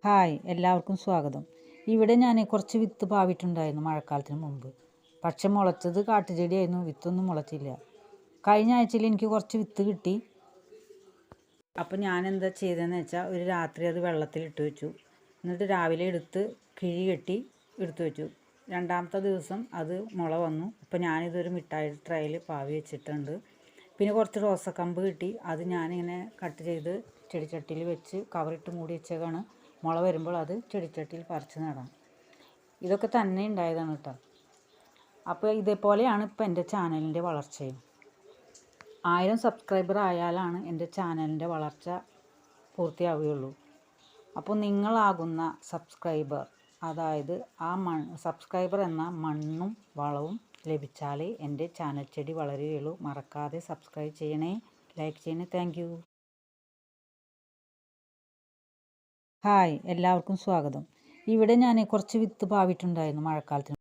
Hi, എല്ലാവർക്കും സ്വാഗതം. ഇവിടെ ഞാൻ കുറച്ച് വിത്ത് പാവിട്ടുണ്ടായിരുന്നു മഴക്കാലത്തിന് മുമ്പ്. പക്ഷെ മുളച്ചത് കാട്ടുചെടിയായിരുന്നു, വിത്തൊന്നും മുളച്ചില്ല. കഴിഞ്ഞ ആഴ്ചയിൽ എനിക്ക് കുറച്ച് വിത്ത് കിട്ടി. അപ്പം ഞാൻ എന്താ ചെയ്തതെന്ന് വെച്ചാൽ ഒരു രാത്രി അത് വെള്ളത്തിലിട്ട് വെച്ചു. എന്നിട്ട് രാവിലെ എടുത്ത് കിഴി കെട്ടി എടുത്തു വെച്ചു. രണ്ടാമത്തെ ദിവസം അത് മുള വന്നു. അപ്പം ഞാനിതൊരു മിഠായി ട്രേയിൽ പാവി വെച്ചിട്ടുണ്ട്. പിന്നെ കുറച്ച് റോസക്കമ്പ് കിട്ടി. അത് ഞാനിങ്ങനെ കട്ട് ചെയ്ത് ചെടിച്ചട്ടിയിൽ വെച്ച് കവറിട്ട് മൂടി വെച്ചേക്കാണ്. മുള വരുമ്പോൾ അത് ചെടിച്ചട്ടിയിൽ പറിച്ച് നടാം. ഇതൊക്കെ തന്നെ ഉണ്ടായതാണ് കേട്ടോ. അപ്പോൾ ഇതേപോലെയാണ് ഇപ്പോൾ എൻ്റെ ചാനലിൻ്റെ വളർച്ചയും. 1000 സബ്സ്ക്രൈബർ ആയാലാണ് എൻ്റെ ചാനലിൻ്റെ വളർച്ച പൂർത്തിയാവുകയുള്ളൂ. അപ്പോൾ നിങ്ങളാകുന്ന സബ്സ്ക്രൈബർ, അതായത് സബ്സ്ക്രൈബർ എന്ന മണ്ണും വളവും ലഭിച്ചാലേ എൻ്റെ ചാനൽ ചെടി വളരുകയുള്ളൂ. മറക്കാതെ സബ്സ്ക്രൈബ് ചെയ്യണേ, ലൈക്ക് ചെയ്യണേ. Thank you. ഹായ്, എല്ലാവർക്കും സ്വാഗതം. ഇവിടെ ഞാൻ കുറച്ച് വിത്ത് പാവിട്ടുണ്ടായിരുന്നു മഴക്കാലത്തിന്